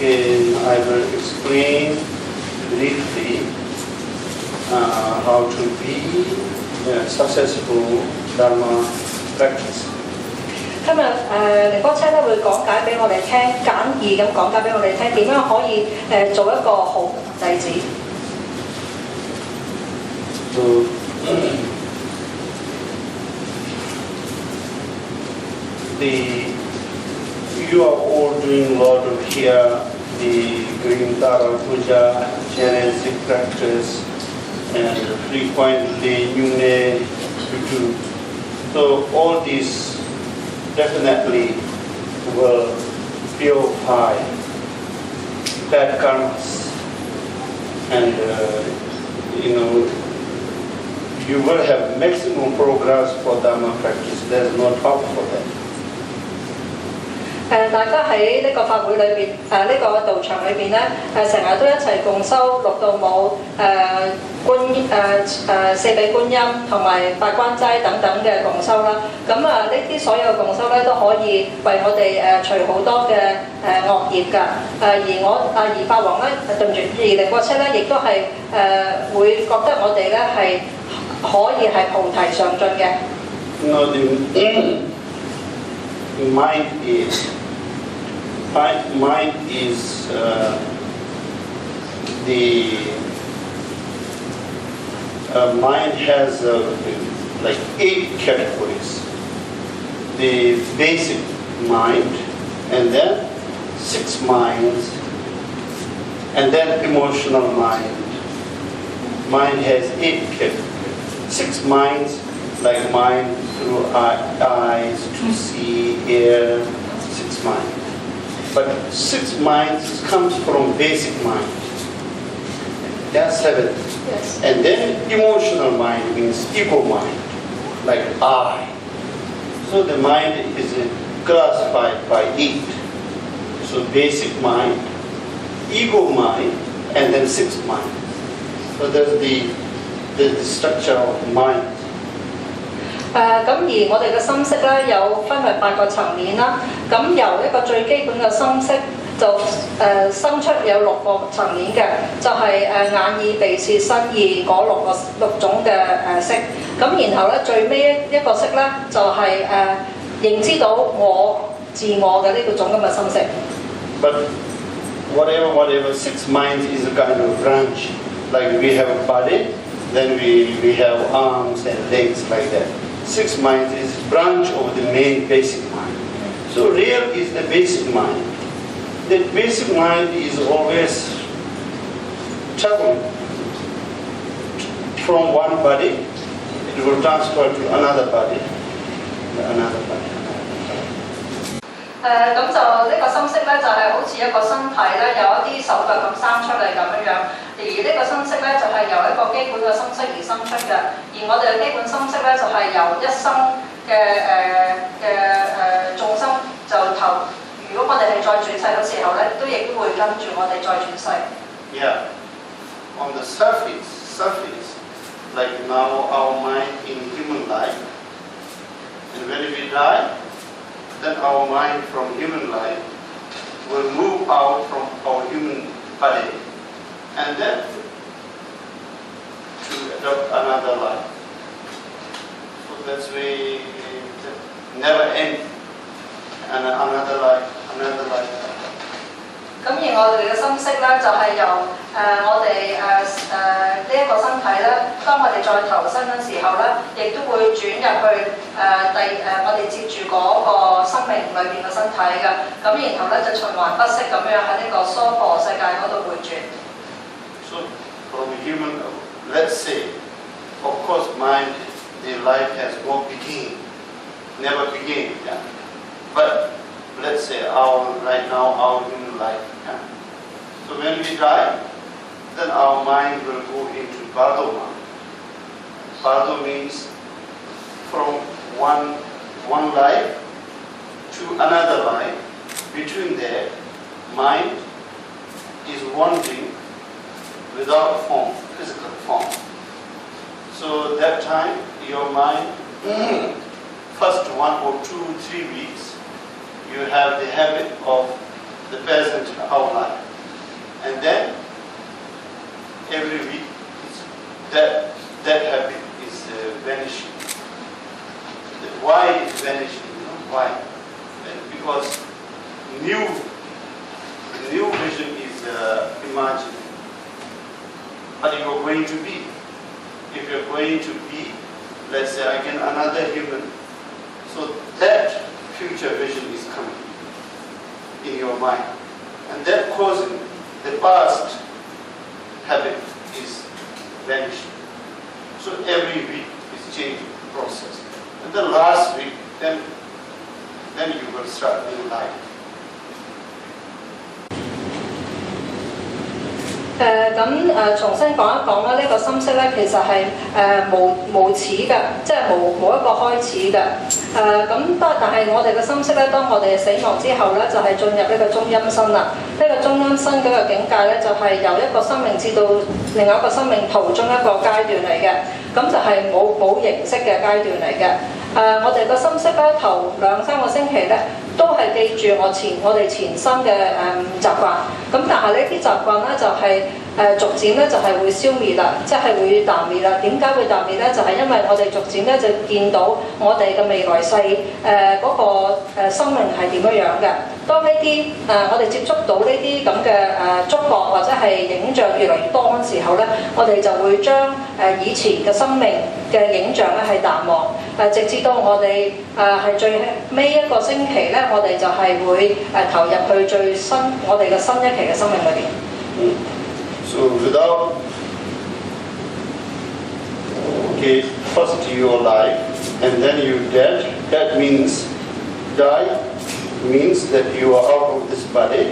Okay, I will explain briefly how to be a successful Dharma practice. 今日Rinpoche咧會講解俾我哋聽，簡易咁講解俾我哋聽，點樣可以做一個好弟子。So, you are all doing a lot of here, the Grindara Puja, genetic practice, and frequently Nyune, Yutu. So all these definitely will purify bad karmas, and you will have maximum progress for Dharma practice. There is no doubt for that. 大家喺呢個法會裏邊，呢個道場裏邊咧，成日都一齊共修六道舞、四比觀音同埋八關齋等等嘅共修啦。咁呢啲所有嘅共修咧都可以為我哋除好多嘅惡業㗎。而法王咧，對唔住，而Rinpoche咧，亦都係會覺得我哋咧係可以係菩提上進嘅。Mind is mind has like 8 categories. The basic mind, and then 6 minds, and then emotional mind. Mind has 8 categories. 6 minds, like mind through eyes, to see, hear, 6 minds. But 6 minds comes from basic mind. That's 7. Yes. And then emotional mind means ego mind, like I. So the mind is classified by 8. So basic mind, ego mind, and then 6 mind. So that's the structure of mind. 咁而我哋嘅心識咧有分為8個層面啦。咁由一個最基本嘅心識就生出有6個層面嘅，就係眼耳鼻舌身意嗰6種嘅識。咁然後咧最尾一個識咧就係認知到自我嘅呢個種咁嘅心識。But whatever 6 minds is a kind of branch. Like we have a body, then we have arms and legs like that. 6 minds is branch of the main basic mind. So real is the basic mind. The basic mind is always traveling from one body, it will transfer to another body, another body. 咁就呢個心識咧，就係好似一個身體咧，有一啲手腳咁生出嚟咁樣。而呢個心識咧，就係由一個基本嘅心識而生出嘅。而我哋嘅基本心識咧，就係由一生嘅眾生就如果我哋係再轉世嘅時候咧，都亦都會跟住我哋再轉世。Yeah, on the surface, like now our mind in human life, and when we die, then our mind from human life will move out from our human body and then to adopt another life. So that's way never end. And another life. 咁而我哋嘅心識咧，就係由我哋呢一個身體咧，當我哋再投身嘅時候咧，亦都會轉入去我哋接住嗰個生命裏邊嘅身體嘅。咁然後咧就循環不息咁樣喺呢個娑婆世界嗰度迴轉。So from human, let's say, of course, mind, the life has no beginning, never began. Yeah? But let's say right now our human life. Yeah? So when we die, then our mind will go into Bardo mind. Bardo means from one life to another life. Between there, mind is wandering without form, physical form. So that time, your mind, first 1 or 2, 3 weeks, you have the habit of the present outline. And then every week that habit is vanishing. Why is vanishing? You know, why? Because new vision is imagined. But you're going to be. If you're going to be, let's say again another human, so that future vision is coming in your mind. And that causing the past habit is vanishing. So every week is changing process. And the last week, then you will start new life. 重新講一講啦，呢個心識咧其實係無始嘅，即係冇一個開始嘅。但係我哋嘅心識咧，當我哋死亡之後咧，就係進入呢個中陰身啦。呢個中陰身嗰個境界咧，就係由一個生命至到另外一個生命途中一個階段嚟嘅，咁就係冇形式嘅階段嚟嘅。我哋個心識咧，頭2-3個星期咧，都係記住我哋前生嘅習慣。咁但係呢啲習慣咧，就係逐漸咧就係會消滅啦，即係會淡滅啦。點解會淡滅咧？就係因為我哋逐漸咧就見到我哋嘅未來世嗰個生命係點樣嘅。當呢啲我哋接觸到呢啲咁嘅觸覺或者係影像越嚟越多嘅時候咧，我哋就會將以前嘅生命嘅影像咧係淡忘，直至到我哋係最尾一個星期咧，我哋就係會投入去最新我哋嘅新一期嘅生命裏邊。So without first your life and then you dead, that means die means that you are out of this body,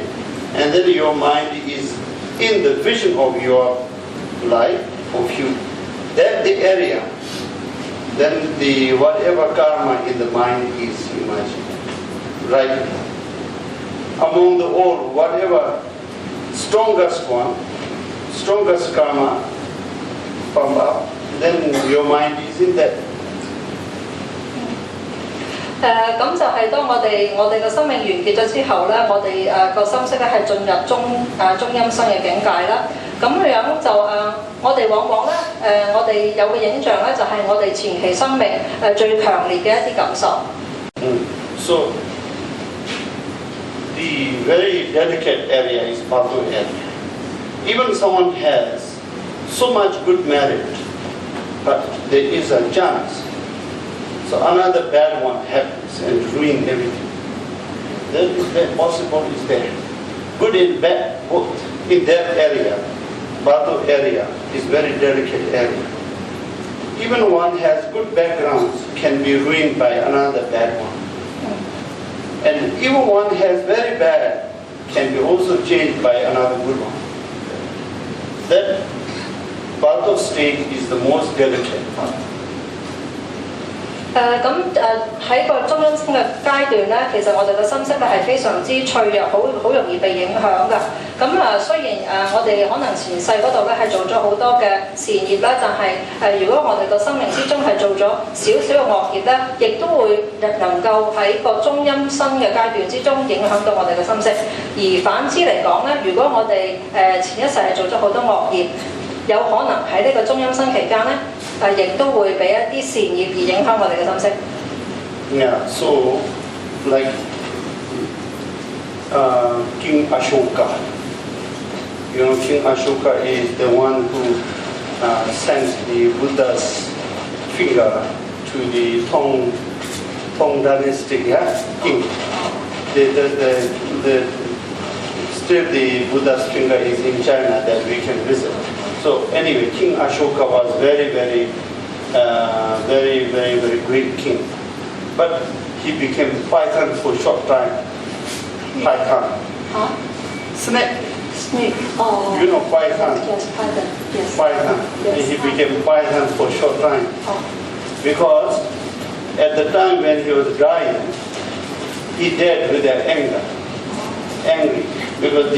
and then your mind is in the vision of your life of you. That the area, then the whatever karma in the mind is imagined. Right? Among the all, whatever strongest karma from up, then your mind is in that. 咁就係當我哋嘅生命完結咗之後咧，我哋個心識咧係進入中陰身嘅境界啦。咁樣就我哋往往咧我哋有個影像咧，就係我哋前期生命最強烈嘅一啲感受。So the very delicate area is Batu area. Even someone has so much good merit, but there is a chance. So another bad one happens and ruin everything. Then that possible is there. Good and bad, both in that area. Batu area is very delicate area. Even one has good backgrounds can be ruined by another bad one. And even one has very bad can be also changed by another good one. That Batu state is the most delicate part. 喺個中陰身嘅階段咧，其實我哋嘅心識咧係非常之脆弱，好容易被影響㗎。雖然我哋可能前世嗰度咧係做咗好多嘅善業啦，但係如果我哋個生命之中係做咗少少嘅惡業咧，亦都會能夠喺個中陰身嘅階段之中影響到我哋嘅心識。而反之嚟講咧，如果我哋前一世係做咗好多惡業，有可能喺呢個中陰身期間咧。亦都會俾一啲善業而影響我哋嘅心識。Yeah, so like King Ashoka, you know, King Ashoka is the one who sent the Buddha's finger to the Tong dynasty, king. Still the Buddha's finger is in China that we can visit. So anyway, King Ashoka was very great king. But he became python for a short time. Python. Snake. Oh. You know python? Yes, python. Yes. Python. Yes. He became python for a short time. Because at the time when he was dying, he died with anger. Angry. Because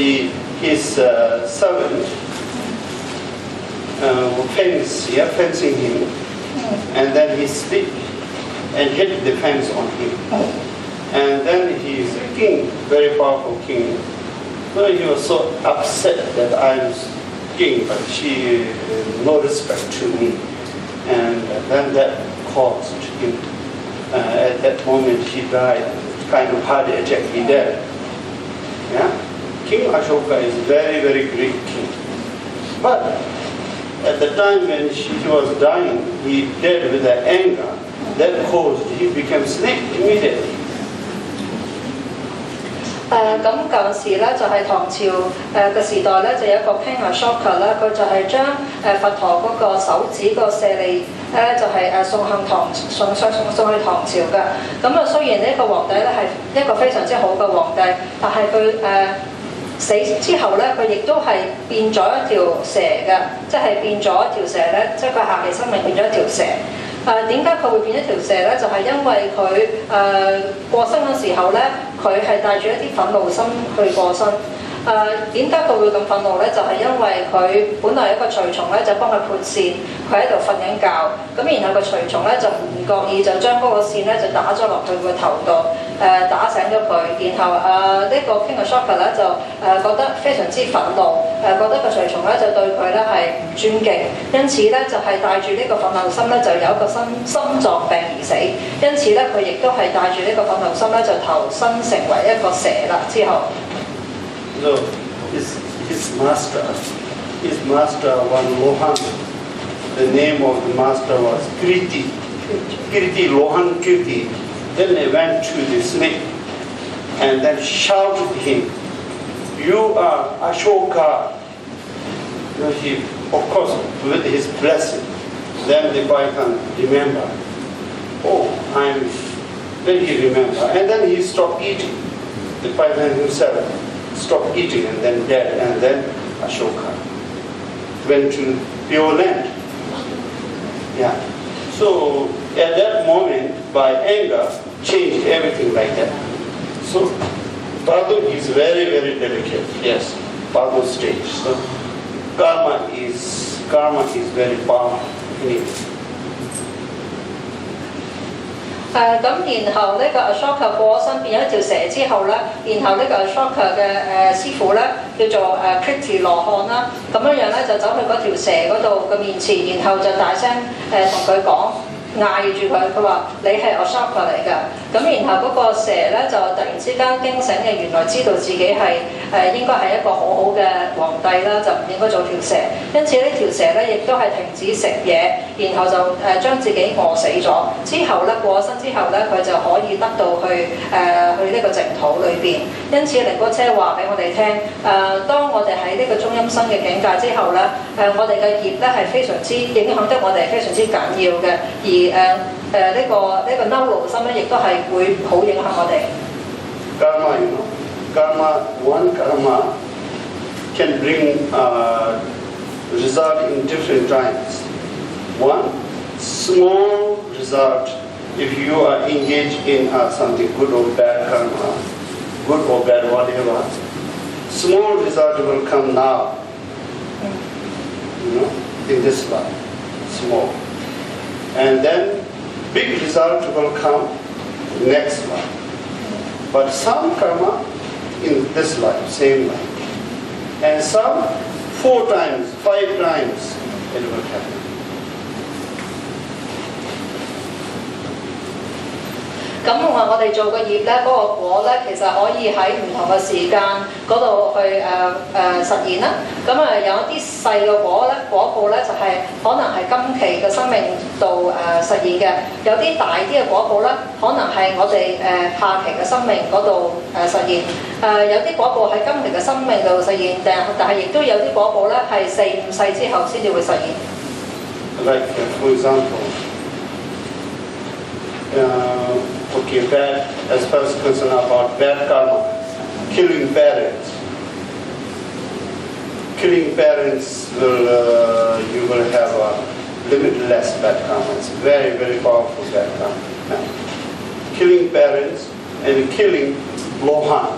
his servant fencing him, and then he slipped and hit the fence on him. And then he is a king, very powerful king. So he was so upset that I'm king, but she no respect to me. And then that caused him, at that moment he died, kind of heart attack, he died. Yeah? King Ashoka is very, very great king. But at the time when he was dying, he died with the anger. That caused he became snake immediately. 咁舊時咧就係唐朝嘅時代咧，就有一個 King Ashoka 咧，佢就係將佛陀嗰個手指個舍利咧就係送去唐朝嘅。咁啊雖然呢一個皇帝咧係一個非常之好嘅皇帝，但係佢死之後咧，佢亦都係變咗一條蛇嘅，即係變咗一條蛇咧，即係佢下期生命變咗一條蛇。點解佢會變一條蛇咧？就係因為佢過身嘅時候咧，佢係帶住一啲憤怒心去過身。點解佢會咁憤怒咧？就係因為佢本來一個隨從咧就幫佢撥線，佢喺度瞓緊覺，咁然後個隨從咧就唔覺意就將嗰個線咧就打咗落去個頭度，打醒咗佢，然後呢個 King Ashoka 咧就覺得非常之憤怒，覺得個隨從咧就對佢咧係唔尊敬，因此咧就係帶住呢個憤怒心咧就有一個心臟病而死，因此咧佢亦都係帶住呢個憤怒心咧就投身成為一個蛇啦之後。So his master was Lohan. The name of the master was Kirti. Lohan Kirti. Then they went to the snake and then shouted to him, "You are Ashoka." He, of course, with his blessing. Then the python remember. Oh, then he remember. And then he stopped eating. The python himself stopped eating and then dead, and then Ashoka went to pure land. Yeah. So at that moment, by anger, changed everything like that. So Badu is very, very delicate. Yes, Badu stage. So karma is very powerful in it. 咁然後呢個 Ashoka 過咗身變咗一條蛇之後咧，然後呢個 Ashoka 嘅師傅咧叫做Kriti 羅漢啦，咁樣樣咧就走去嗰條蛇嗰度嘅面前，然後就大聲同佢講。嗌住佢，佢話你係 Ashoka 嚟㗎，咁然後嗰個蛇咧就突然之間驚醒嘅，原來知道自己係應該係一個好好嘅皇帝啦，就唔應該做條蛇，因此呢條蛇咧亦都係停止食嘢，然後就將自己餓死咗。之後咧過咗身之後咧，佢就可以得到去呢個淨土裏邊。因此仁波切話俾我哋聽，當我哋喺呢個中陰身嘅境界之後咧，我哋嘅業咧係非常之影響得我哋係非常之緊要嘅，而呢個嬲怒心咧，亦都係會好影響我哋。Karma, one karma can bring result in different times. One small result, if you are engaged in something good or bad karma, good or bad whatever, small result will come now. In this life, small. And then big result will come next life. But some karma in this life, same life. And some 4 times, 5 times it will happen. 咁我哋做個業咧，嗰個果咧，其實可以喺唔同嘅時間嗰度去實現啦。咁有一啲細嘅果咧，果報咧就係可能係今期嘅生命度實現嘅；有啲大啲嘅果報咧，可能係我哋下期嘅生命嗰度實現。有啲果報喺今期嘅生命度實現，但係亦都有啲果報咧係4、5世之後先至會實現。Like for example. Okay, bad, as far as concerned about bad karma, killing parents. Killing parents will, you will have a limitless bad karma. It's very, very powerful bad karma. Killing parents and killing Lohan,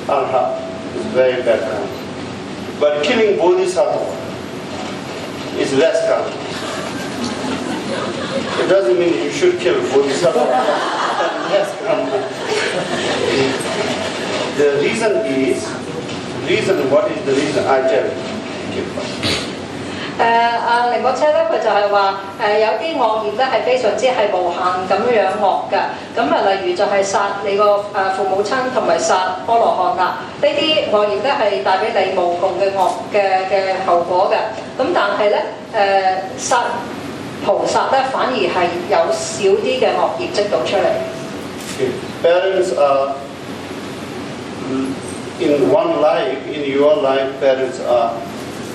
Arhat, is very bad karma. But killing Bodhisattva is less karma. It doesn't mean you should kill Bodhisattva. Yes, the reason is reason, what is the reason? I tell you. 寧波車咧，佢就係話有啲惡業咧係非常之係無限咁樣惡㗎。咁例如就係殺你個父母親同埋殺阿羅漢啦，呢啲惡業咧係帶俾你無窮嘅惡嘅後果嘅。咁但係咧殺菩薩咧反而係有少啲嘅惡業積到出嚟。Parents are in one life, in your life, parents are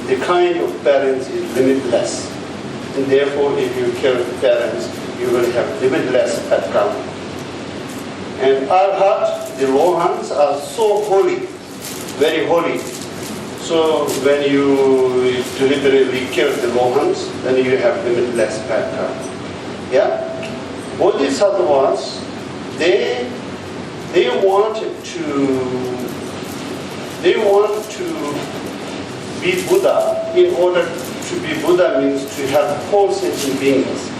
the kind of parents is limitless. And therefore, if you kill parents, you will have limitless background. And Arhat, the Lohans, are so holy, very holy. So when you deliberately kill the Lohans, then you have limitless background. Yeah? Bodhisattvas, they want to be Buddha. In order to be Buddha means to help all sentient beings.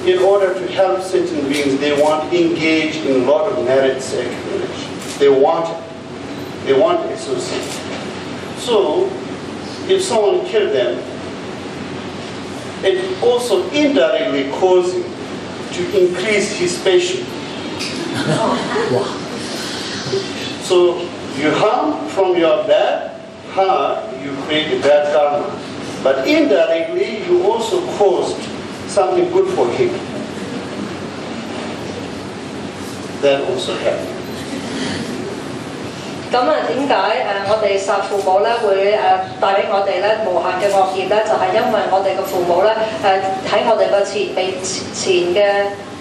In order to help sentient beings, they want to engage in a lot of merits accumulation. They want association. So, if someone kills them, it also indirectly causes him to increase his patience. So, you harm from your bad heart, you create a bad karma. But indirectly, you also caused something good for him. That also happened. 咁點解我哋殺父母咧會帶俾我哋咧無限嘅惡業咧？就係因為我哋嘅父母咧喺我哋嘅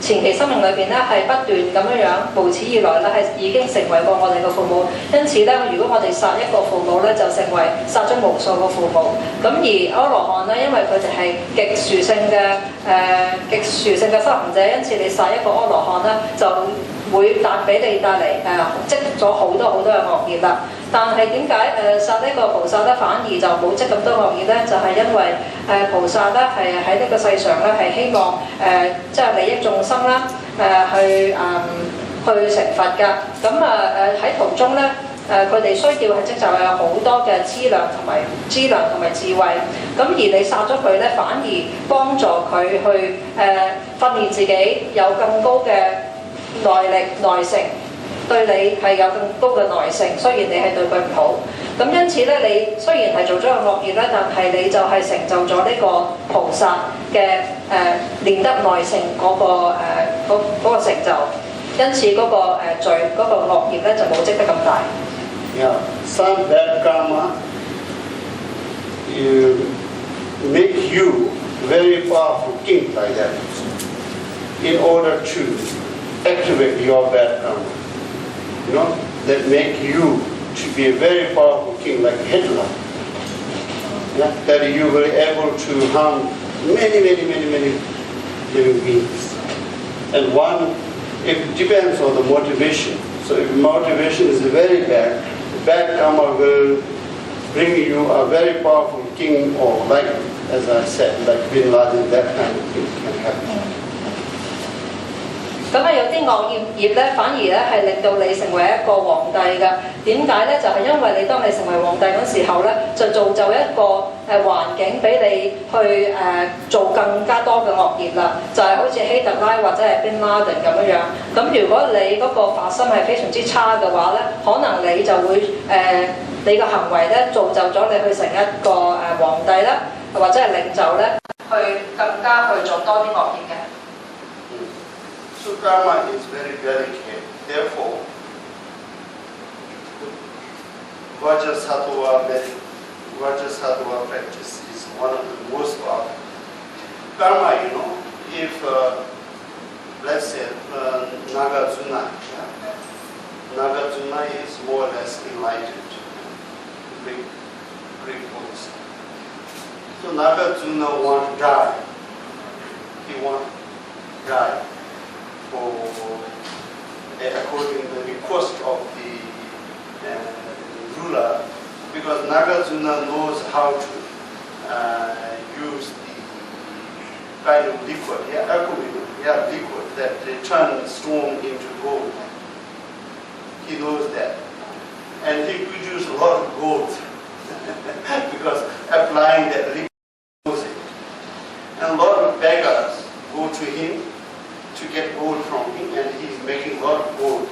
前期生命裏邊咧係不斷咁樣無始以來咧係已經成為過我哋嘅父母，因此咧如果我哋殺一個父母咧，就成為殺咗無數個父母。咁而阿羅漢咧，因為佢哋係極殊勝嘅修行者，因此你殺一個阿羅漢咧就會俾你帶嚟積咗好多好多嘅惡業啦。但係點解殺呢個菩薩咧反而就冇積咁多惡業咧？就係因為菩薩咧係喺呢個世上咧係希望即係利益眾生啦，去成佛㗎。咁喺途中咧佢哋需要係積集有好多嘅資糧同埋智慧。咁而你殺咗佢咧，反而幫助佢去訓練自己有更高嘅耐力耐性。對你係有更高嘅耐性，雖然你係對佢唔好，咁因此咧，你雖然係做咗個惡業咧，但係你就係成就咗呢個菩薩嘅練得耐性嗰個成就，因此嗰個罪嗰個惡業咧就冇積得咁大。Yeah, some bad karma make you very powerful king like that in order to activate your bad karma. You know, that make you to be a very powerful king like Hitler. Yeah? That you will be able to harm many living beings. And it depends on the motivation. So if motivation is very bad, bad karma will bring you a very powerful king, or like, as I said, like Bin Laden, that kind of thing can happen. 咁有啲惡業咧，反而咧係令到你成為一個皇帝嘅。點解咧？就係因為你當你成為皇帝嗰時候咧，就造就一個環境俾你去做更加多嘅惡業啦。就係好似希特拉或者係 Bin Laden 咁樣。咁如果你嗰個發心係非常之差嘅話咧，可能你就會你嘅行為咧造就咗你去成一個皇帝啦，或者係領袖咧，去更加去做多啲惡業嘅。So karma is very delicate. Therefore, Vajrasattva practice is one of the most powerful. Karma, you know, if let's say Nagarjuna is more or less enlightened, Greek Buddhist. So Nagarjuna wants to die. He wants to die. According to the request of the ruler, because Nagarjuna knows how to use the kind of liquid, liquid that they turn stone into gold. He knows that. and he produced a lot of gold because applying that liquid music. And a lot of beggars go to him to get gold from him, and he's making a lot of gold.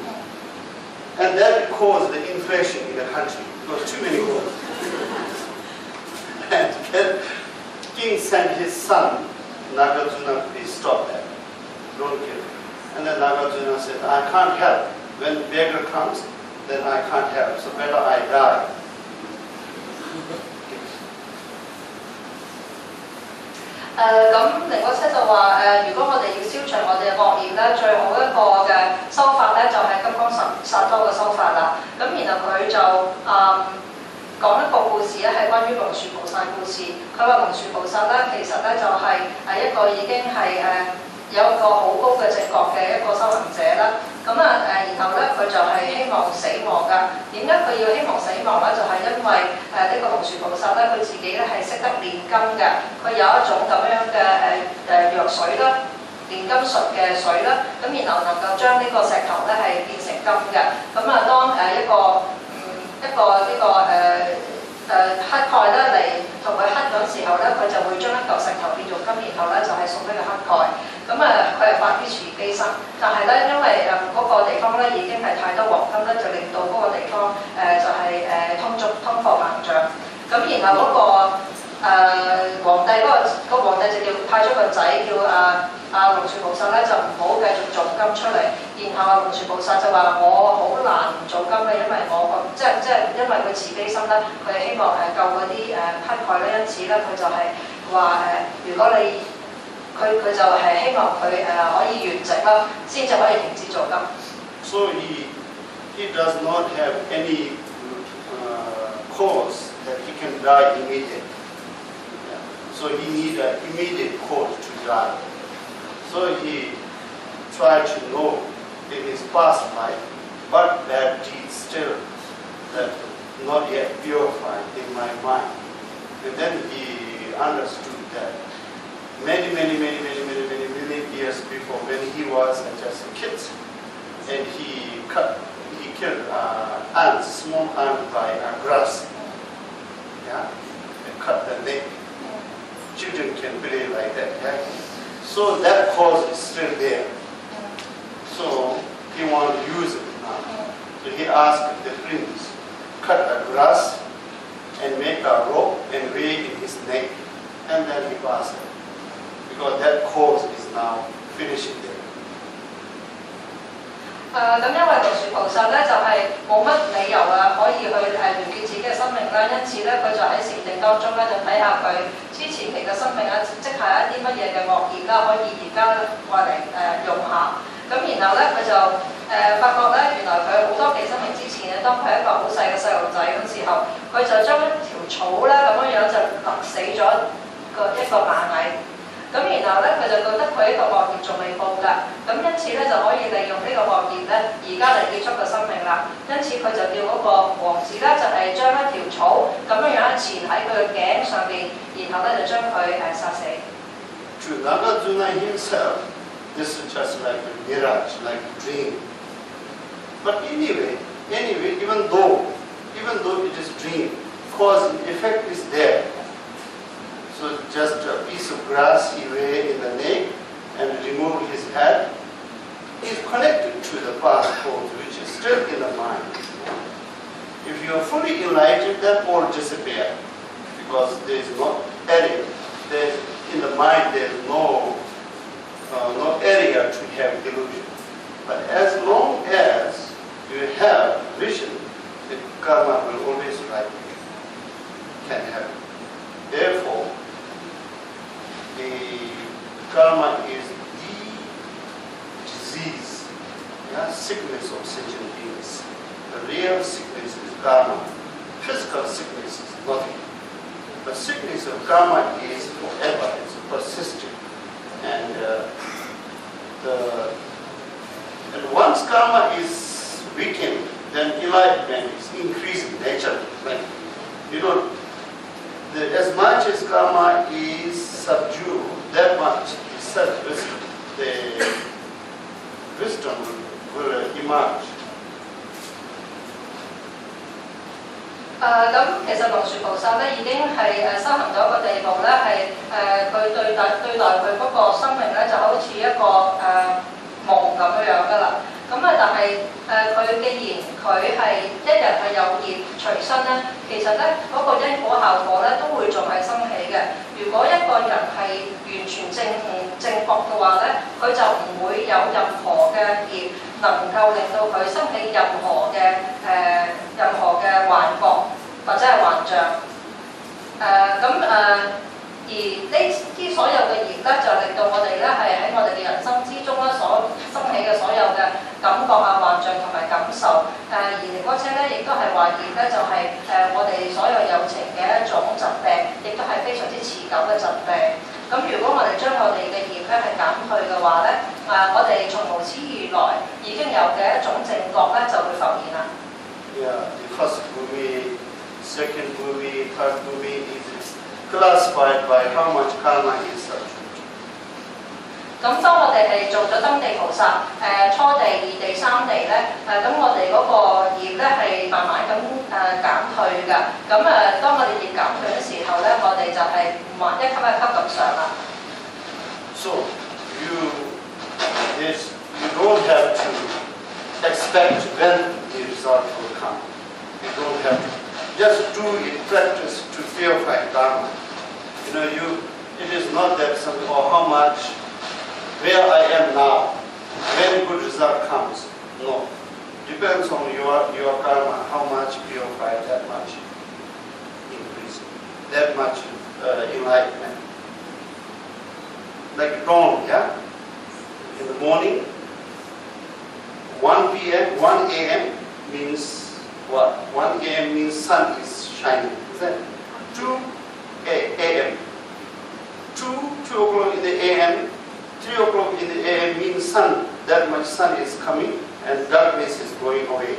And that caused the inflation in the country because too many gold. And then king sent his son, Nagarjuna, please stop that. Don't kill him. And then Nagarjuna said, I can't help. When the beggar comes, then I can't help. So better I die. 咁寧波車就話如果我哋要消除我哋嘅惡業咧，最好一個嘅修法咧就係金剛薩埵嘅修法啦。咁然後佢就講一個故事咧，係關於龍樹菩薩故事。佢話龍樹菩薩咧，其實咧就係一個已經係有一個好高嘅直覺嘅一個修行者啦。咁然後咧佢就係希望死亡㗎。點解佢要希望死亡咧？就係因為呢個龍樹菩薩咧，佢自己咧係識得煉金嘅。佢有一種咁樣嘅藥水啦，煉金術嘅水啦。咁然後能夠將呢個石頭咧係變成金嘅。咁當一個乞丐咧嚟同佢乞嗰時候咧，佢就會將一嚿石頭變做金，然後咧就係送俾個乞丐。咁佢係發於慈悲心，但係咧因為嗰個地方咧已經係太多黃金咧，就令到嗰個地方就係通貨膨脹。咁然後嗰個皇帝皇帝就派咗個仔叫龍樹菩薩咧就唔好繼續做金出嚟，然後龍樹菩薩就話我好難唔做金嘅，因為我即係因為佢慈悲心咧，佢希望救嗰啲乞丐咧，因此咧佢就係話如果你佢就係希望佢可以圓寂啦，先至可以停止做金。So he does not have any cause that he can die immediately. So he needs an immediate cause to die. So he tried to know in his past life what bad deeds still that not yet purified in my mind. And then he understood that many years before, when he was just a kid, and he killed ants, small ants by grass. Yeah, and cut the neck. Children can play like that. Yeah? So that cause is still there. So he wanted to use it now. So he asked the prince, cut a grass and make a rope and weigh in his neck, and then he passed it. Because that cause is now finishing there. 咁因為龍樹菩薩咧就係冇乜理由可以去完結自己嘅生命啦，因此咧佢就喺禪定當中咧就睇下佢之前期嘅生命即係一啲乜嘢嘅惡業啦，可以而家話嚟用下。咁然後咧佢就發覺咧原來佢好多幾生命之前咧，當佢係一個好細嘅細路仔嗰時候，佢就將一條草咧咁樣就勒死咗一個螞蟻。咁然後咧，佢就覺得佢呢個惡業仲未報㗎，咁因此咧就可以利用呢個惡業咧，而家嚟結束個生命啦。因此佢就叫嗰個王子咧，就係將一條草咁樣纏喺佢嘅頸上邊，然後咧就將佢殺死。To Nagarjuna himself, this is just like a mirage, like a dream. But anyway, even though it is dream, cause and effect is there. So just a piece of grass he lay in the neck and remove his head. Is connected to the past cause, which is still in the mind. If you are fully enlightened, that all disappear because there is no area. In the mind there is no area to have delusion. But as long as you have vision, the karma will always can happen. Therefore, the karma is the disease, sickness of sentient beings. The real sickness is karma. Physical sickness is nothing. But sickness of karma is forever, it's persistent. And once karma is weakened, then enlightenment is increasing naturally. As much as karma is subdued, that much is self-wisdom. The wisdom will emerge. 咁其實龍樹菩薩咧已經係修行到一個地步咧，係佢對待佢嗰個生命咧就好似一個夢咁樣㗎啦。咁但係佢既然佢係一日係有業隨身咧，其實咧嗰個因果效果咧都會仲係生起嘅。如果一個人係完全正覺嘅話咧，佢就唔會有任何嘅業能夠令到佢生起任何嘅幻覺或者係幻象。而呢啲所有嘅業咧，就令到我哋咧係喺我哋嘅人生之中咧所生起嘅所有嘅感覺啊、幻象同埋感受。而仁波切咧亦都係話業咧就係我哋所有有情嘅一種疾病，亦都係非常之持久嘅疾病。咁如果我哋將我哋嘅業咧係減退嘅話咧，我哋從無始以來已經有嘅一種正覺咧就會浮現啦。Yeah, the first bhumi, second bhumi, third bhumi is classified by how much karma is subject. 咁當我哋係做咗登地菩薩，初地、二地、三地咧，咁我哋嗰個業咧係慢慢咁減退㗎。咁當我哋業減退嘅時候咧，我哋就係一級一級咁上啦。So you don't have to expect when the result will come. You don't have to. Just do it, practice to purify karma. It is not that something or how much, where I am now, when good result comes. No. Depends on your karma, how much purify, that much increase, that much enlightenment. Like dawn, yeah? In the morning, 1 p.m., 1 a.m. means what? 1 a.m. means sun is shining. Is that 2 a.m.? 2 o'clock in the a.m., 3 o'clock in the a.m. means sun. That much sun is coming and darkness is going away.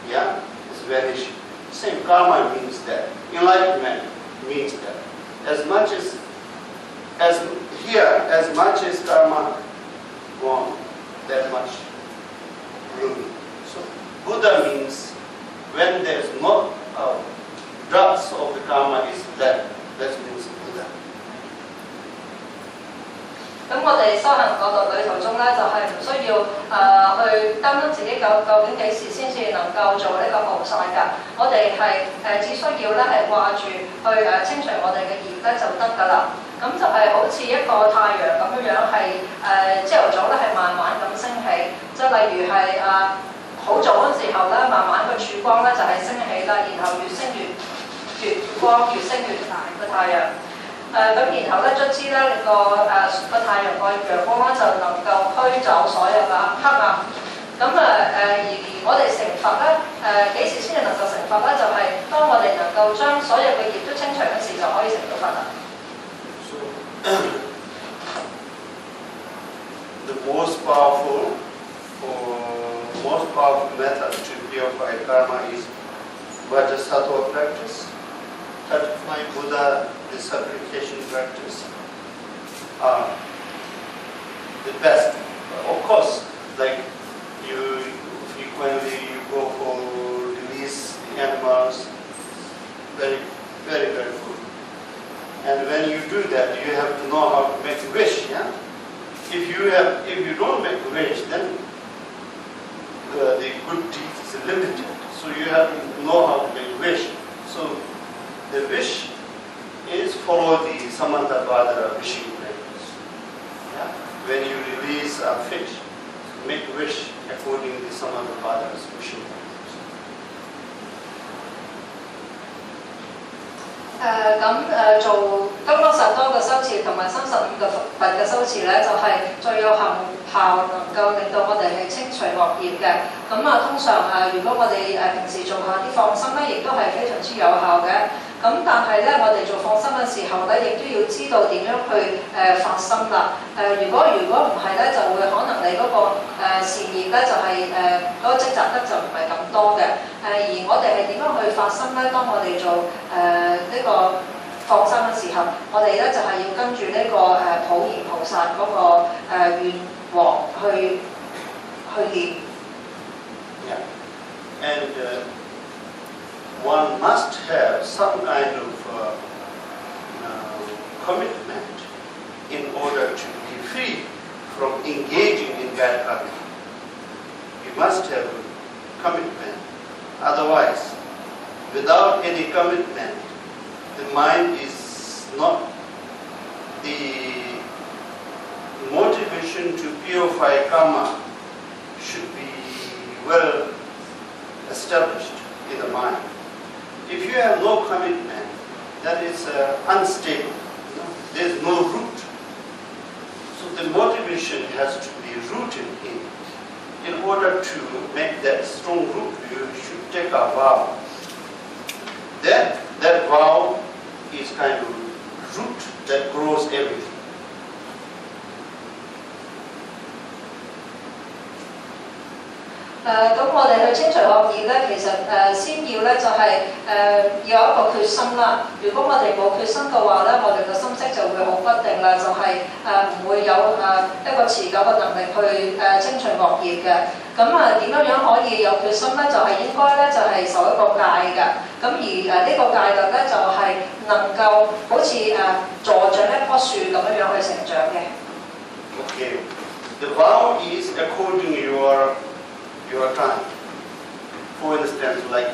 Yeah? It's vanishing. Same karma means that. Enlightenment means that. As much as karma gone, that much blooming. So Buddha means when there is no drops of the karma is left. That means Buddha. 咁我哋修行個旅途中咧，就係唔需要去擔心自己究竟幾時先至能夠做呢個菩薩㗎。我哋係只需要咧係掛住去清除我哋嘅業咧就得㗎啦。咁就係好似一個太陽咁樣係朝頭早咧係慢慢咁升起，即係例如係好早嗰時候咧，慢慢個曙光咧就係升起啦，然後越升越光，越升越大個太陽。咁然後咧，卒之咧個太陽個陽光咧就能夠驅走所有嘅黑暗。咁而我哋成佛咧，幾時先至能夠成佛咧？就係當我哋能夠將所有嘅業都清除嗰時，就可以成到佛啦。The most powerful method to purify karma is Vajrasattva practice. 35 Buddha, the supplication practice are the best. Of course, like you frequently you go for release the animals, very, very, very good. And when you do that, you have to know how to make a wish. Yeah? If you don't make a wish, then the good deed is limited. So you have to know how to make a wish. So the wish is follow the Samantabhadra wishing practice. Yeah? When you release a fish, make a wish according to Samantabhadra's wishing practice. 做金剛薩多嘅修持同埋35個佛嘅修持咧，就係最有效能夠令到我哋係清除惡業嘅。咁通常如果我哋平時做下啲放生咧，亦都係非常之有效嘅。咁但係咧，我哋做放生嘅時候咧，亦都要知道點樣去發心啦。如果唔係咧，就會可能你嗰個善業咧就係嗰個積集得就唔係咁多嘅。而我哋係點樣去發心咧？當我哋做呢個放生嘅時候，我哋咧就係要跟住呢個普賢菩薩嗰個願王去念。Yeah. And one must from engaging in bad karma. You must have commitment. Otherwise, without any commitment, the mind is not the motivation to purify karma should be well established in the mind. If you have no commitment, that is unstable. There is no root. So the motivation has to be rooted in. In order to make that strong root, you should take a vow. Then that vow is kind of root that grows everything. 咁我哋去清除惡業咧，其實先要咧就係要有一個決心啦。如果我哋冇決心嘅話咧，我哋嘅心識就會好不定啦，就係唔會有一個持久嘅能力去清除惡業嘅。咁點樣可以有決心咧？就係應該咧就係受一個戒嘅。咁而呢個戒律咧就係能夠好似助長一棵樹咁樣去成長嘅。Okay, the vow is according your time. For instance, like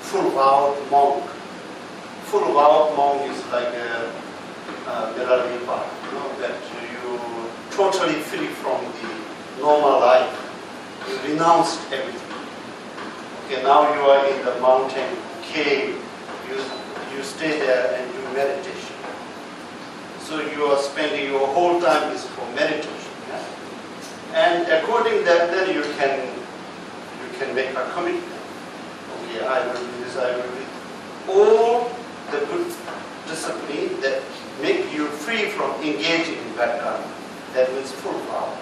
full vow monk. Full vow monk is like a Milavipa, that you totally free from the normal life. You renounced everything. Okay, now you are in the mountain cave. You stay there and do meditation. So you are spending your whole time is for meditation. Yeah? And according that, then you can make a commitment. Okay, I will do this, I will do this. All the good discipline that make you free from engaging in bad karma. That means full vow.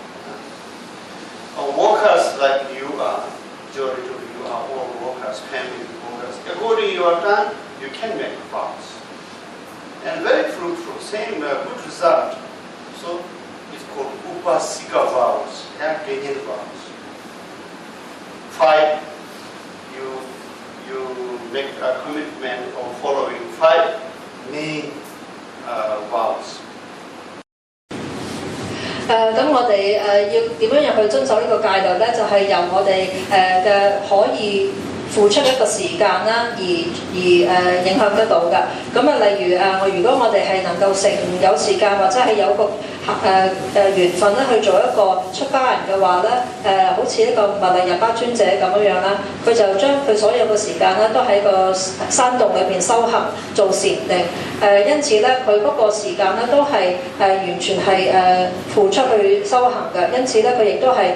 Workers like you are, majority of you are all workers, family workers. According to your time, you can make vows. And very fruitful, same good result. So it's called upasika vows, guardian vows. 5, you make a commitment of following 5 main vows. 咁我哋要點樣去遵守呢個戒律咧？就係由我哋嘅可以付出一個時間啦，而影響得到㗎。咁例如如果我哋係能夠有時間或者係有個緣分咧去做一個出家人嘅話咧，好似一個密勒日巴尊者咁樣啦，佢就將佢所有嘅時間咧都喺個山洞裏邊修行做禪定，因此咧佢嗰個時間咧都係完全係付出去修行嘅，因此咧佢亦都係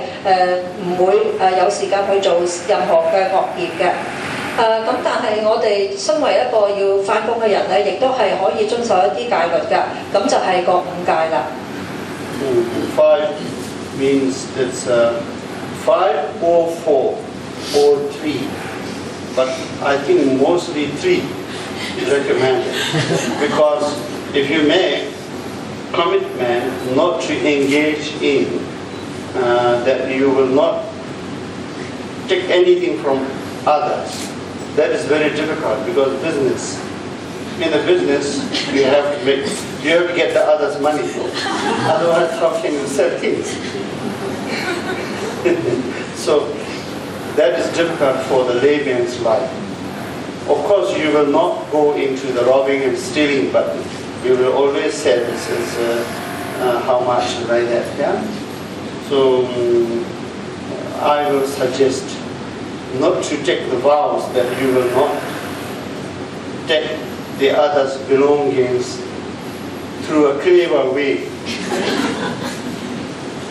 唔會有時間去做任何嘅惡業嘅。咁但係我哋身為一個要返工嘅人咧，亦都係可以遵守一啲戒律㗎，咁就係個5戒啦。5 means it's 5 or 4 or 3, but I think mostly 3 is recommended because if you make commitment not to engage in that you will not take anything from others. That is very difficult because in the business you have to get the others' money. Otherwise, how can you sell things? So that is difficult for the layman's life. Of course, you will not go into the robbing and stealing, but you will always say this is how much like that. Yeah. So I will suggest not to take the vows that you will not take the others' belongings through a clever way.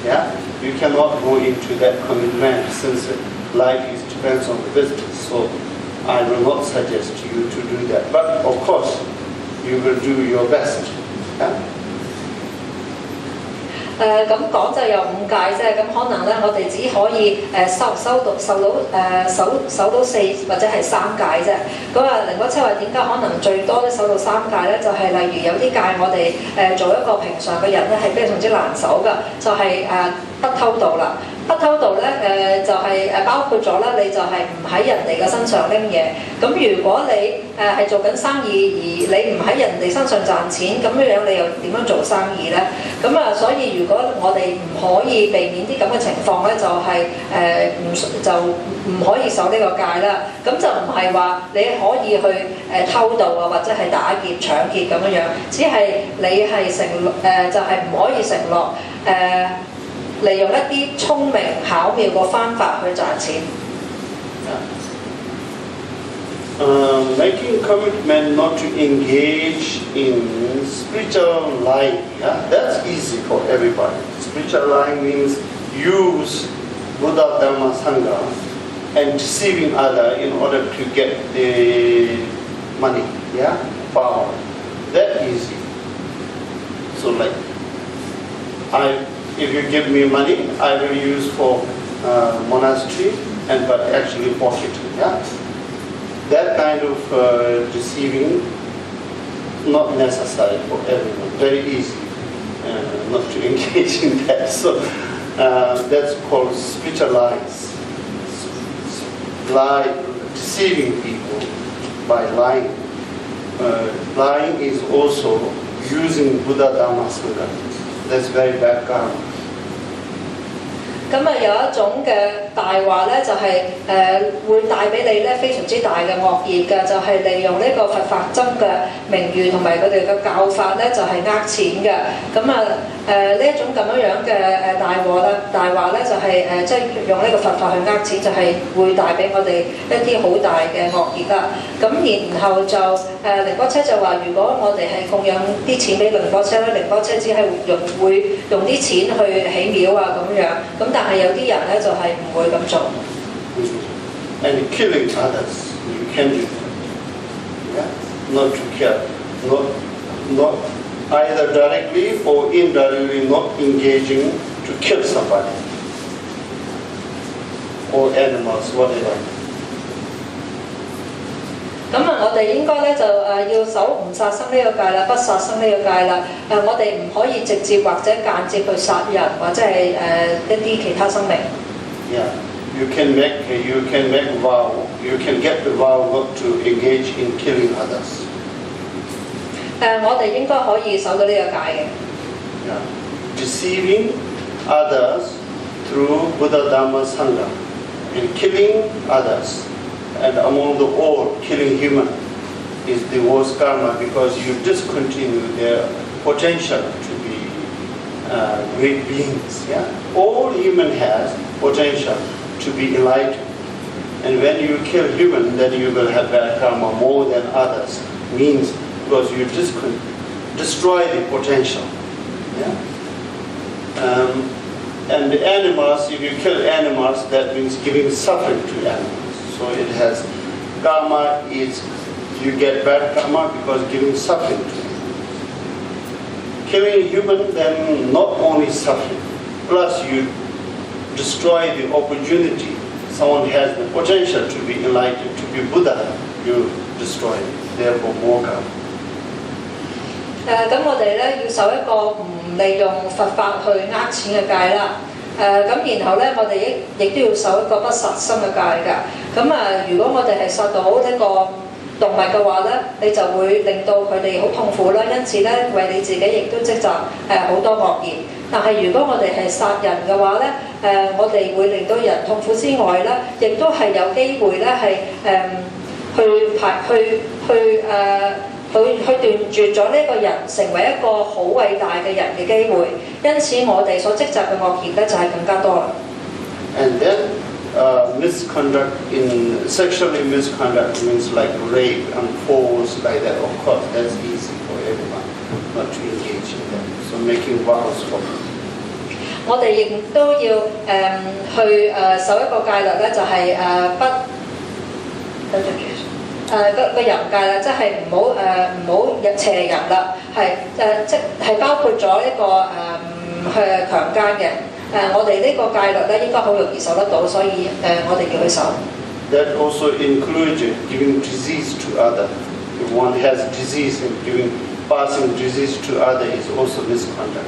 Yeah, you cannot go into that commitment since life depends on the business. So I will not suggest you to do that. But of course, you will do your best. Yeah? 咁講就有5戒啫，咁可能咧我哋只可以受到4或者係3戒啫。咁寧波車話點解可能最多咧守到3戒咧？就係例如有啲戒我哋做一個平常嘅人咧係非常之難守㗎，就係不偷盜啦。不偷盜咧就係包括咗咧，你就係唔喺人哋嘅身上拎嘢。咁如果你係做緊生意而你唔喺人哋身上賺錢，咁樣你又點樣做生意咧？咁啊，所以如果我哋唔可以避免啲咁嘅情況咧，就係唔可以守呢個戒啦。咁就唔係話你可以去偷盜啊，或者係打劫、搶劫咁樣，只係你係就係唔可以承諾利用一啲聰明巧妙嘅方法去賺錢。Making commitment not to engage in spiritual lying, that's easy for everybody. Spiritual lying means use Buddha, Dharma, Sangha and deceiving other in order to get the money, power. That easy. So like, if you give me money, I will use for monastery, but actually pocket, That kind of deceiving, not necessary for everyone. Very easy not to engage in that. So that's called spiritual lies. Deceiving people by lying. Lying is also using Buddha, Dharma, Sangha. That's very bad karma. 咁啊有一種嘅大話咧，就係會帶俾你咧非常之大嘅惡業嘅，就係利用呢個佛法僧嘅名譽同埋佢哋嘅教法咧，就係錢嘅。咁啊呢一種咁樣嘅大話咧就係即係用呢個佛法去錢，就係會帶俾我哋一啲好大嘅惡業啦。咁然後就仁波切就話，如果我哋係供養啲錢俾仁波切咧，仁波切只係會用啲錢去起廟啊咁樣。咁但係有啲人咧就係唔會咁做。And killing others, you can do that. Not to kill, not either directly or indirectly, not engaging to kill somebody or animals, whatever. 咁啊，我哋應該咧就要守唔殺生呢個戒啦，不殺生呢個戒啦。我哋唔可以直接或者間接去殺人，或者係一啲其他生命。Yeah, you can make vow. You can get the vow not to engage in killing others. 我哋應該可以守到呢個戒嘅。Yeah, deceiving others through Buddha, Dharma, Sangha, and killing others. And among the all, killing human is the worst karma because you discontinue their potential to be great beings. All human has potential to be enlightened. And when you kill human, then you will have bad karma more than others. Means because you destroy the potential. And the animals, if you kill animals, that means giving suffering to animals. So it has karma is you get bad karma because giving suffering to them. Killing human, then not only suffering, plus you destroy the opportunity. Someone has the potential to be enlightened, to be Buddha, you destroy it. Therefore more karma. 咁我哋咧要守一個唔利用佛法去錢嘅戒啦。咁然後咧，我哋亦都要守一個不殺生嘅戒㗎。咁如果我哋係殺到呢個動物嘅話咧，你就會令到佢哋好痛苦啦。因此咧，為你自己亦都積集好多惡業。但係如果我哋係殺人嘅話咧，我哋會令到人痛苦之外咧，亦都係有機會咧係去斷絕咗呢個人成為一個好偉大嘅人嘅機會，因此我哋所積集嘅惡業咧就係更加多啦。And then misconduct sexually misconduct means like rape and force like that. Of course, that's easy for everyone not to engage in that. So making vows for them. 我哋亦都要去守一個戒律咧，就係個淫戒啦，即係唔好邪淫啦，即係包括咗一個強姦嘅。我哋呢個戒律咧應該好容易守得到，所以我哋叫佢守。That also includes giving disease to other. If one has disease and passing disease to other is also misconduct.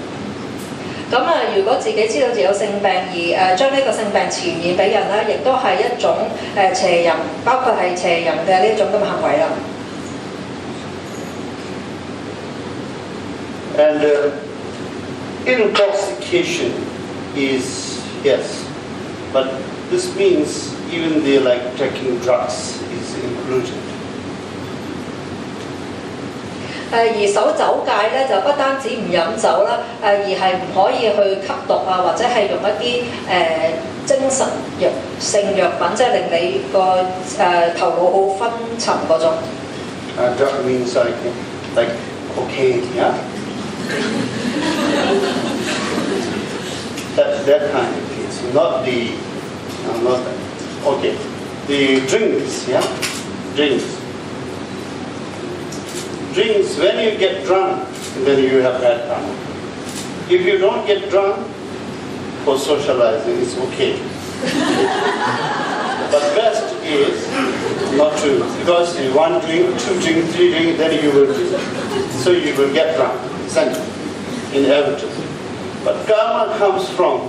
咁如果自己知道自己有性病而將呢個性病傳染俾人咧，亦都係一種邪淫，包括係邪淫嘅呢種咁嘅行為啦。And intoxication is yes, but this means even the like taking drugs is included. 而守酒戒咧，就不單止唔飲酒啦，而係唔可以去吸毒啊，或者係用一啲精神藥性藥品，即係令你個頭腦好昏沉嗰種。Drug means like cocaine, yeah. that kind of case, not that. Okay, the drinks, yeah, drinks. Drinks, when you get drunk, then you have bad karma. If you don't get drunk, for socializing, it's okay. But best is not to, because you 1 drink, 2 drink, 3 drink, then you will get drunk, essentially, inevitably. But karma comes from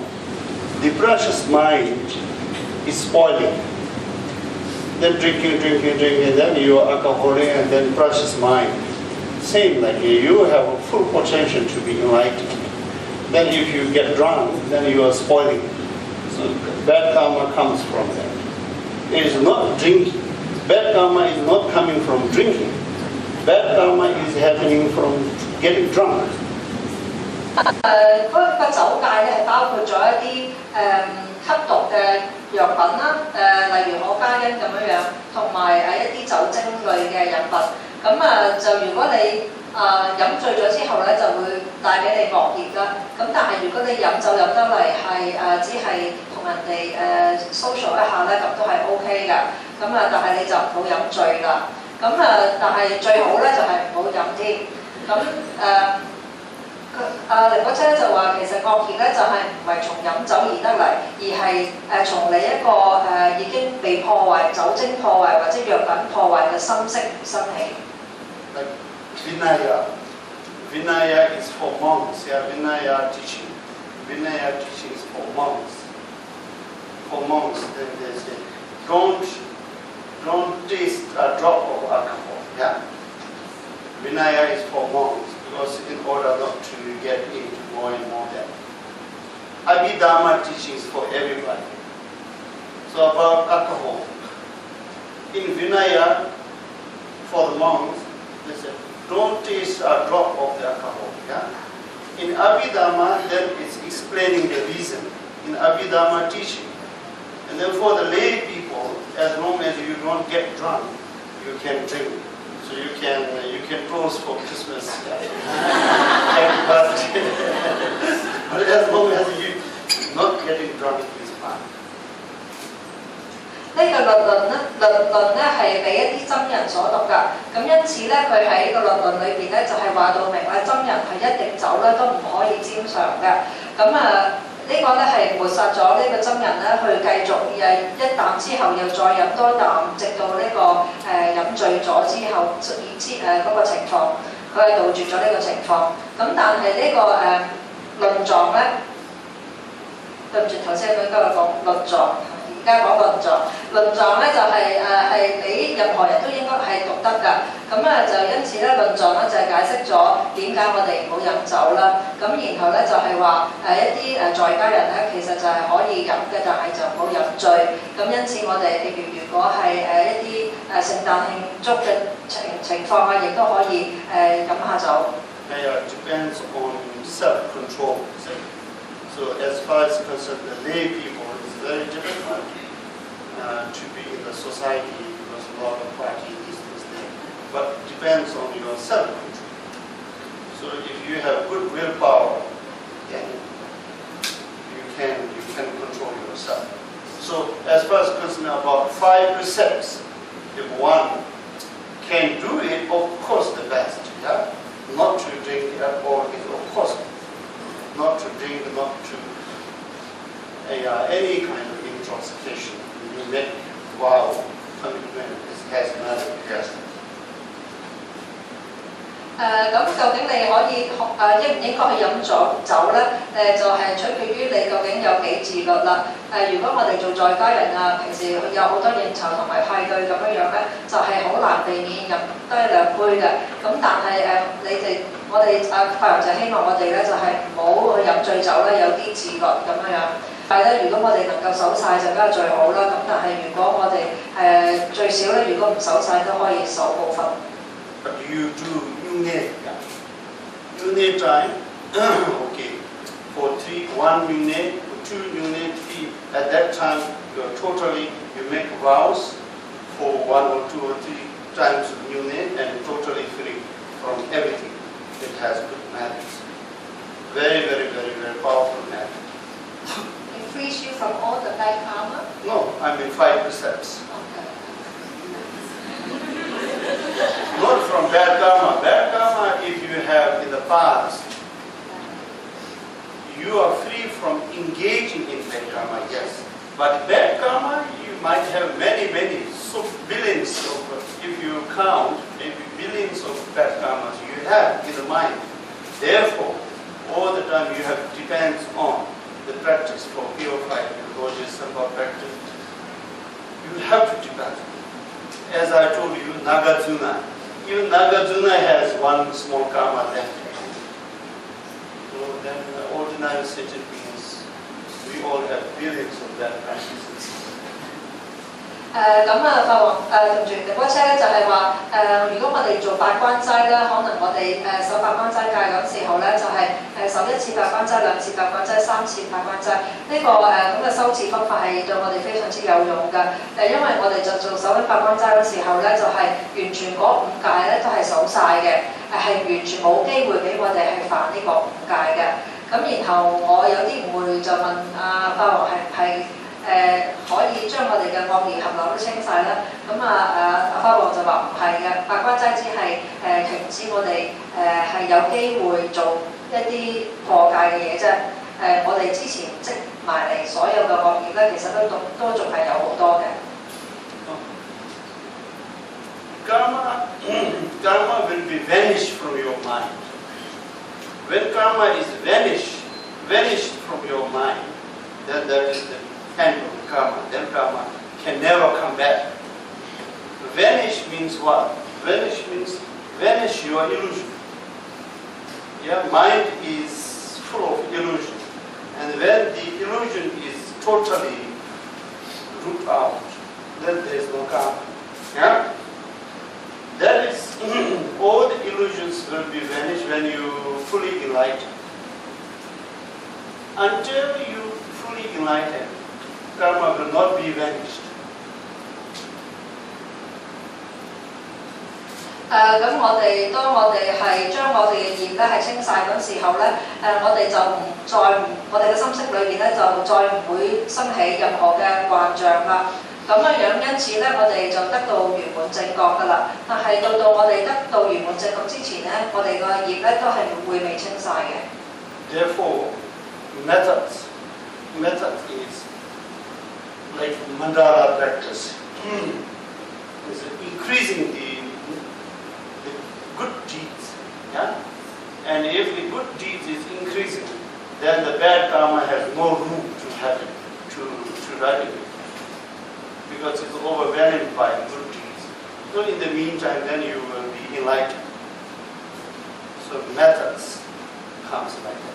the precious mind is spoiling. Then drinking, then you are alcoholic, and then precious mind. Same like you have a full potential to be enlightened. Then if you get drunk, then you are spoiling it. So bad karma comes from that. It is not drinking. Bad karma is not coming from drinking. Bad karma is happening from getting drunk. 嗰個酒戒咧係包括咗一啲吸毒嘅藥品啦，例如可卡因咁樣樣，同埋一啲酒精類嘅飲品。咁就如果你飲醉咗之後咧，就會帶俾你惡業啦。咁但係如果你飲酒飲得嚟係只係同人哋social 一下咧，咁都係 OK 㗎。但係你就唔好飲醉啦。但係最好咧就係唔好飲添。寧波車就話其實惡業咧就係唔係從飲酒而得嚟，而係從你一個已經被破壞、酒精破壞或者藥品破壞嘅心識而生起。Like Vinaya is for monks. Yeah, Vinaya teaching. Vinaya teaching is for monks. For monks, then they say, don't taste a drop of alcohol. Yeah. Vinaya is for monks because in order not to get into more and more that. Abhidharma teaching is for everybody. So about alcohol. In Vinaya, for the monks, they say, don't taste a drop of the alcohol. Yeah? In Abhidharma, then it's explaining the reason. In Abhidharma teaching. And then for the lay people, as long as you don't get drunk, you can drink. So you can close for Christmas. Happy birthday. But as long as you not getting drunk is fine. 呢個律論咧係俾一啲僧人所讀㗎，咁因此咧佢喺個律論裏邊咧就係話到明咧，僧人係一滴酒咧都唔可以沾嘗嘅。呢個咧係抹殺咗呢個僧人咧去繼續一啖之後又再飲多啖，直到呢飲醉咗之後，以致嗰個情況，佢係杜絕咗呢個情況。但係呢論狀咧，對唔住頭先應該講論狀。而家講論狀，論狀咧就係俾任何人都應該係讀得㗎。就因此咧，論狀咧就係解釋咗點解我哋唔好飲酒啦。然後咧就係話一啲在家人咧其實就係可以飲嘅，但係就唔好飲醉。因此我哋譬如果係一啲聖誕慶祝嘅情況啊，亦都可以飲下酒。It depends on self-control. So as far as concerned, the lay people is very difficult to be in the society because a lot of party is there. But it depends on your self-control. So if you have good willpower, then you can control yourself. So as far as concerned about 5 precepts, if one can do it, of course the best. Yeah? Not to drink alcohol is of course not to drink, not to any kind of intoxication. You make vow, commitment, has manner, yes. 咁究竟你可以應唔應該去飲酒咧？就係取決於你究竟有幾自律啦。如果我哋做在家人啊，平時有好多應酬同埋派對咁樣咧，就係好難避免飲多1、2杯嘅。咁但係我哋法人就希望我哋咧就係唔好去飲醉酒咧，有啲自律咁樣。但係咧，如果我哋能夠守晒就梗係最好啦。咁但係如果我哋最少咧，如果唔守晒都可以守部分。But you do unit time, okay. For 1 unit, 2 unit, 3. At that time, you make vows for 1 or 2 or 3 times unit and totally free from everything. It has good manners. Very, very, very, very powerful manner. It frees you from all the bad karma? No, I mean 5 precepts. Okay. Not from bad karma. Bad karma, if you have in the past, you are free from engaging in bad karma, yes. But bad karma, you might have many, so billions of, if you count, maybe billions of bad karmas you have in the mind. Therefore, all the time you have depends on the practice for purifying the Bodhisattva practice. You have to depend. As I told you, Nagarjuna. Even Nagarjuna has 1 small karma left. So then ordinary sentient beings, we all have billions of that practices. 法王對唔住，仁波切咧就係話如果我哋做8關齋咧，可能我哋守8關齋戒嗰時候咧，就係守1次8關齋、2次8關齋、3次8關齋。呢個咁嘅修持方法係對我哋非常之有用嘅。因為我哋就做守緊8關齋嗰時候咧，就係完全嗰5戒咧都係守晒嘅，係完全冇機會俾我哋去犯呢個5戒嘅。咁然後我有啲誤會就問法王係唔係？可以將我哋嘅惡業合流都清晒啦。咁法王就話唔係嘅，8關齋只係停止我哋係有機會做一啲過界嘅嘢啫。我哋之前積埋嚟所有嘅惡業咧，其實都仲係有好多嘅。Karma will be vanished from your mind. When karma is vanished from your mind, then that is the end of karma. Then karma can never come back. Vanish means what? Vanish means vanish your illusion. Yeah, mind is full of illusion. And when the illusion is totally root out, then there is no karma. Yeah? That is, all the illusions will be vanished when you fully enlighten. Until you fully enlighten, karma will not be vanished. 當我哋係將我哋嘅業咧係清晒嗰時候咧，我哋就我哋嘅心識裏邊咧就再唔會生起任何嘅幻象啦。咁樣因此咧，我哋就得到圓滿正覺㗎啦。但係到我哋得到圓滿正覺之前咧，我哋個業咧都係未清晒嘅。Therefore, method is like mandala practice. Is increasing the good deeds, yeah? And if the good deeds is increasing, then the bad karma has no room to happen, to rise, because it's overwhelmed by good deeds. So in the meantime, then you will be enlightened. So methods comes like that.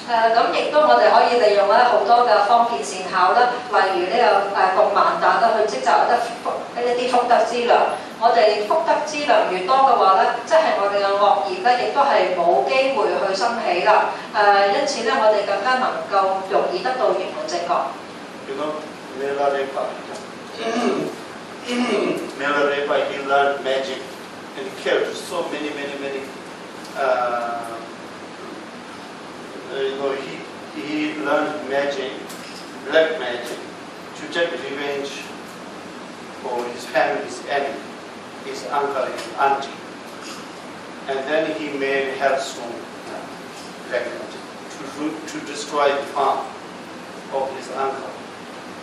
咁亦都我哋可以利用咧好多嘅方便善巧啦，例如呢個共曼達啦，去積集一啲福德資糧。我哋福德資糧越多嘅話咧，即係我哋嘅惡業咧，亦都係冇機會去生起啦。因此咧，我哋更加能夠容易得到圓滿正覺。You know, Melarepa, he learned magic and killed so many. He learned magic, black magic, to take revenge for his family's enemy, his uncle, his auntie. And then he made hellstone, black magic, to destroy the farm of his uncle.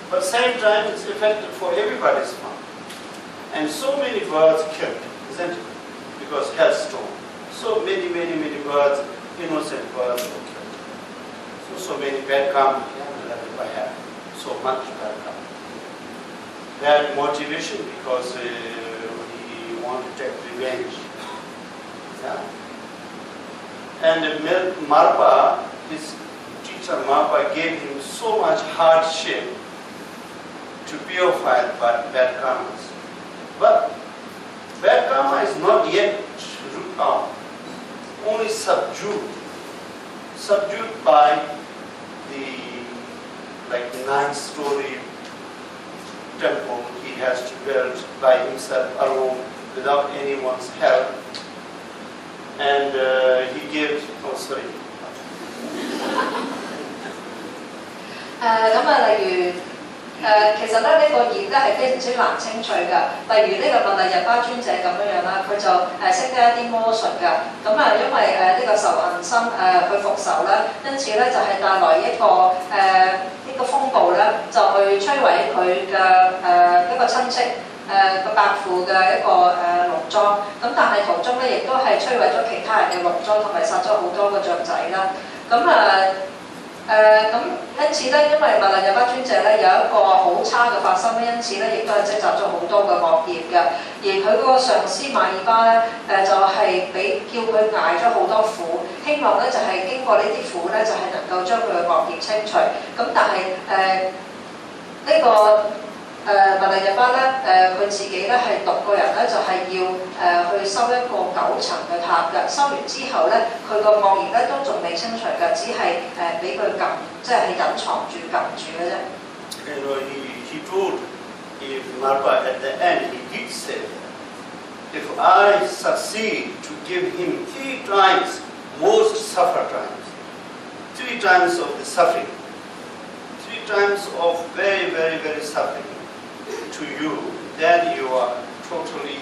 But at the same time, it's effective for everybody's farm. And so many birds killed, isn't it? because hailstorm. So many birds, innocent birds were killed. So many bad karma I have. So much bad karma. Bad motivation because he wanted to take revenge. Yeah. And Marpa, his teacher Marpa gave him so much hardship to purify bad karmas. But bad karma is not yet root out, only subdued by the 9-story temple he has to build by himself alone without anyone's help. And he gives, sorry. 咁例如其實咧呢個業咧係非常之難清除㗎。例如呢個密勒日巴尊者咁樣啦，佢就識得一啲魔術㗎。咁因為呢個仇恨心去復仇啦，因此咧就係帶來一個風暴咧，就去摧毀佢嘅一個親戚。個伯父嘅一個農莊，咁但係途中咧亦都係摧毀咗其他人嘅農莊，同埋殺咗好多個雀仔啦。咁因此咧，因為密勒日巴尊者咧有一個好差嘅發心咧，因此咧亦都係積集咗好多嘅惡業嘅。而佢嗰個上司馬爾巴咧就係叫佢捱咗好多苦，希望咧就係經過呢啲苦咧就係能夠將佢嘅惡業清除。咁但係呢個密勒日巴咧，佢自己咧係獨個人咧，就係要去修一個9層嘅塔嘅。修完之後咧，佢個惡業咧都仲未清除嘅，只係俾佢撳，即係隱藏住撳住嘅啫。You know, he told if Marpa at the end he did say, if I succeed to give him 3 times most suffer times, 3 times of the suffering, 3 times of very suffering. To you, then you are totally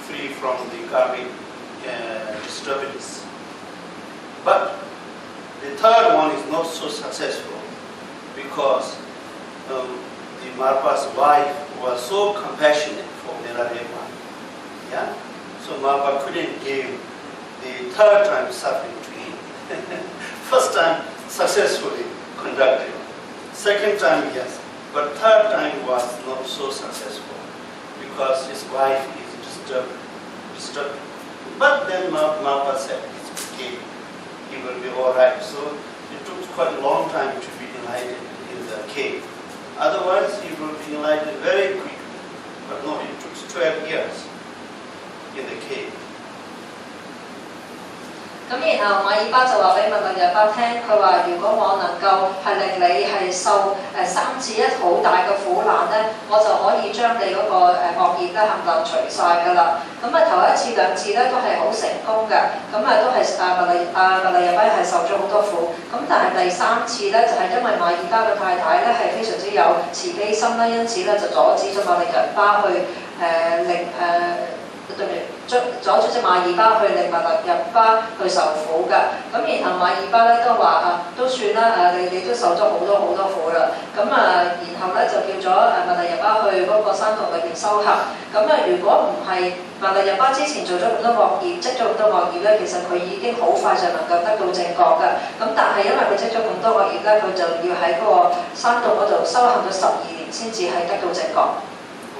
free from the karmic disturbance. But the third one is not so successful because the Marpa's wife was so compassionate for Niladeva. Yeah? So Marpa couldn't give the third time suffering to him. First time successfully conducted. Second time, yes. But third time was not so successful because his wife is disturbed. But then Marpa said, it's okay, he will be all right. So it took quite a long time to be enlightened in the cave. Otherwise, he will be enlightened very quickly. But no, it took 12 years in the cave. 咁然後馬爾巴就話俾密勒日巴聽，佢話如果我能夠係令你係受3次一好大嘅苦難咧，我就可以將你嗰個惡業咧冚唪唥除晒㗎啦。咁頭1次2次咧都係好成功嘅，咁都係密勒日巴係受咗好多苦。咁但係第3次咧就係因為馬爾巴嘅太太咧係非常之有慈悲心啦，因此咧就阻止咗密勒日巴去阻止隻馬爾巴去令密勒日巴去受苦㗎。咁然後馬爾巴咧都話都算啦，你都受咗好多苦啦。咁然後咧就叫咗密勒日巴去嗰個山洞裏邊修行。咁如果唔係密勒日巴之前做咗咁多惡業，積咗咁多惡業咧，其實佢已經好快就能夠得到正覺㗎。咁但係因為佢積咗咁多惡業咧，佢就要喺嗰個山洞嗰度修行咗12年先至係得到正覺。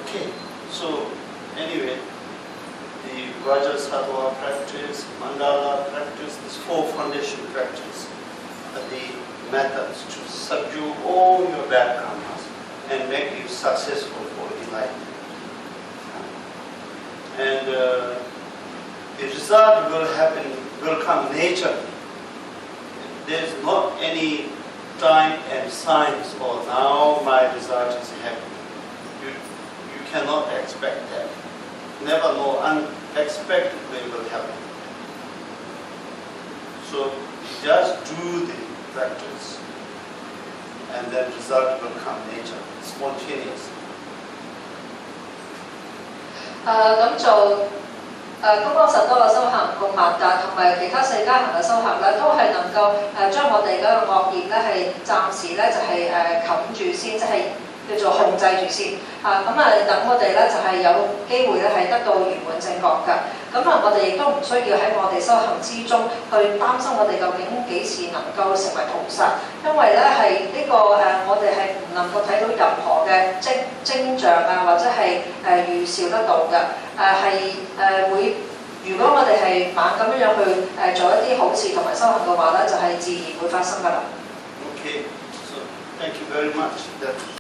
Okay, so anyway.The Vajrasattva practice, Mandala practice, these 4 foundation practice are the methods to subdue all your bad karmas and make you successful for enlightenment. And the result will come naturally. There is not any time and signs or now my result is happening. You cannot expect that. Never know, unexpectedly will happen. So just do the practice and then result will come naturally, spontaneously. 咁做東方實多嘅修行，共曼達同埋其他世家行嘅修行咧，都係能夠將我哋嗰個惡業咧係暫時咧就係冚住先，即係叫做控制住先。等我哋咧就係有機會咧係得到圓滿正覺㗎。咁啊，我哋亦都唔需要喺我哋修行之中去擔心我哋究竟幾時能夠成為菩薩，因為咧係呢個我哋係唔能夠睇到任何嘅徵象啊，或者係預兆得到嘅，會。如果我哋係猛咁樣去做一啲好事同埋修行嘅話咧，就係自然會發生㗎啦。Okay, so thank you very much.